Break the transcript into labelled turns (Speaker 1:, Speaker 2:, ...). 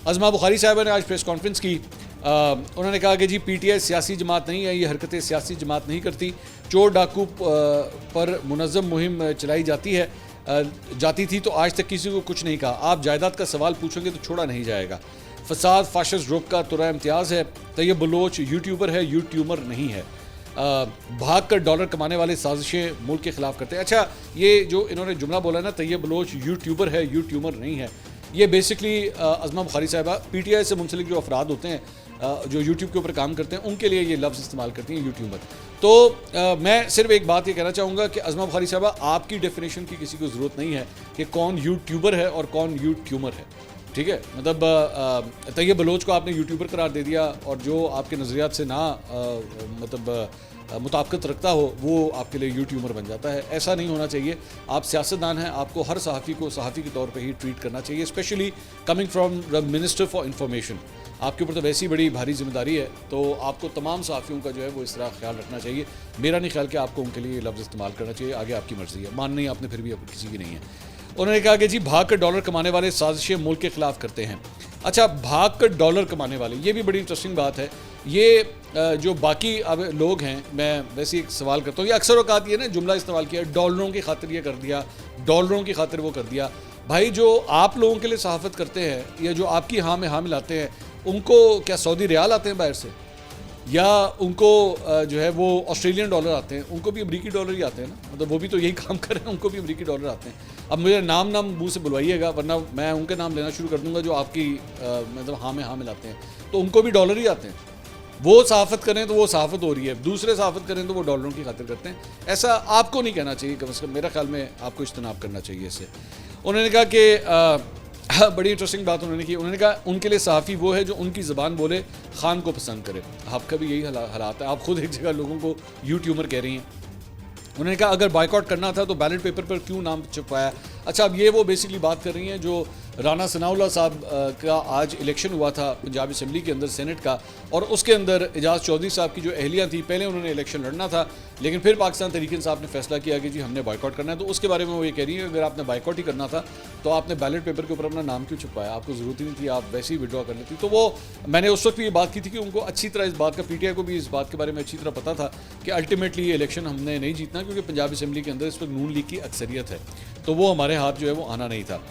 Speaker 1: अज़मा बुखारी साहिबा ने आज प्रेस कॉन्फ्रेंस की। उन्होंने कहा कि जी पीटीआई सियासी जमात नहीं है, ये हरकतें सियासी जमात नहीं करती। चोर डाकू पर मुनज़्ज़म मुहिम चलाई जाती थी तो आज तक किसी को कुछ नहीं कहा। आप जायदाद का सवाल पूछोगे तो छोड़ा नहीं जाएगा। फसाद फाशिस्ट ग्रुप का तुरा इम्तियाज़ है। तैयब बलोच यूट्यूबर है, यूट्यूबर नहीं है। भाग कर डॉलर कमाने वाले साजिशें मुल्क के खिलाफ करते हैं। अच्छा, ये जो इन्होंने जुमला बोला ना, तैयब बलोच यूट्यूबर है, यूट्यूबर नहीं है, ये बेसिकली अज़मा बुखारी साहिबा पीटीआई से मुंसलिक जो अफराद होते हैं जो यूट्यूब के ऊपर काम करते हैं उनके लिए ये लफ्ज़ इस्तेमाल करती हैं, यूट्यूबर। तो मैं सिर्फ एक बात ये कहना चाहूँगा कि अज़मा बुखारी साहिबा, आपकी डेफिनेशन की किसी को ज़रूरत नहीं है कि कौन यूट्यूबर है और कौन यूट्यूबर है। ठीक है, मतलब तैयब बलोच को आपने यूट्यूबर करार दे दिया और जो आपके नज़रियात से ना मतलब मुताबिकत रखता हो वो आपके लिए यूट्यूबर बन जाता है। ऐसा नहीं होना चाहिए। आप सियासतदान हैं, आपको हर सहाफ़ी को सहाफ़ी के तौर पे ही ट्रीट करना चाहिए, specially coming from the minister for information. आपके ऊपर तो वैसी ही बड़ी भारी जिम्मेदारी है, तो आपको तमाम सहाफ़ियों का जो है वो इस तरह ख्याल रखना चाहिए। मेरा नहीं ख्याल कि आपको उनके लिए लफ्ज़ इस्तेमाल करना चाहिए। आगे आपकी मर्ज़ी है, माननी आपने फिर भी किसी की नहीं है। उन्होंने कहा कि जी भाग कर डॉलर कमाने वाले साजिशें मुल्क के खिलाफ करते हैं। अच्छा, भाग कर डॉलर कमाने वाले, ये भी बड़ी इंटरेस्टिंग बात है। ये जो बाकी अब लोग हैं, मैं वैसे एक सवाल करता हूँ, ये अक्सर औकात ये ना जुमला इस्तेमाल किया, डॉलरों की खातिर ये कर दिया, डॉलरों की खातिर वो कर दिया। भाई, जो आप लोगों के लिए सहाफ़त करते हैं या जो आपकी हाँ में हाँ मिलाते हैं, उनको क्या सऊदी रियाल आते हैं बाहर से, या उनको जो है वो ऑस्ट्रेलियन डॉलर आते हैं? उनको भी अमरीकी डॉलर ही आते हैं ना, मतलब वो भी तो यही काम कर रहे हैं, उनको भी अमरीकी डॉलर आते हैं। अब मुझे नाम मुंह से बुलवाइएगा, वरना मैं उनके नाम लेना शुरू कर दूंगा जो आपकी मतलब हाँ में हाँ मिलाते हैं। तो उनको भी डॉलर ही आते हैं। वो सहाफ़त करें तो वो सहाफ़त हो रही है, दूसरे सहाफ़त करें तो वो डॉलरों की खातिर करते हैं। ऐसा आपको नहीं कहना चाहिए, कम से कम मेरा ख्याल में आपको इज्तनाब करना चाहिए इससे। उन्होंने कहा कि बड़ी इंटरेस्टिंग बात उन्होंने की। उन्होंने कहा उनके लिए सहाफ़ी वो है जो उनकी ज़बान बोले, खान को पसंद करे। आपका भी यही हालात है, आप खुद एक जगह लोगों को यूट्यूबर कह रही हैं। उन्होंने कहा अगर बाइकआउट करना था तो बैलेट पेपर पर क्यों नाम छुपाया। अच्छा, अब ये वो बेसिकली बात कर रही हैं जो राना सनाउल्लाह साहब का आज इलेक्शन हुआ था पंजाब असम्बली के अंदर, सेनेट का, और उसके अंदर एजाज चौधरी साहब की जो अहलिया थी, पहले उन्होंने इलेक्शन लड़ना था, लेकिन फिर पाकिस्तान तहरीक इंसाफ ने फैसला किया कि जी हमने बाइकआउट करना है। तो उसके बारे में वो ये कह रही है अगर आपने बाइकआउट ही करना था तो आपने बैलेट पेपर के ऊपर अपना नाम क्यों छुपाया, आपको ज़रूरत ही नहीं थी, आप वैसे ही विड्रॉ कर लेती। तो वो मैंने उस वक्त भी ये बात की थी कि उनको अच्छी तरह इस बात का, पीटीआई को भी इस बात के बारे में अच्छी तरह पता था कि अल्टीमेटली ये इलेक्शन हमने नहीं जीतना, क्योंकि पंजाब असम्बली के अंदर इस वक्त नून लीग की अक्सरियत है, तो वो हमारे हाथ जो है वो आना नहीं था।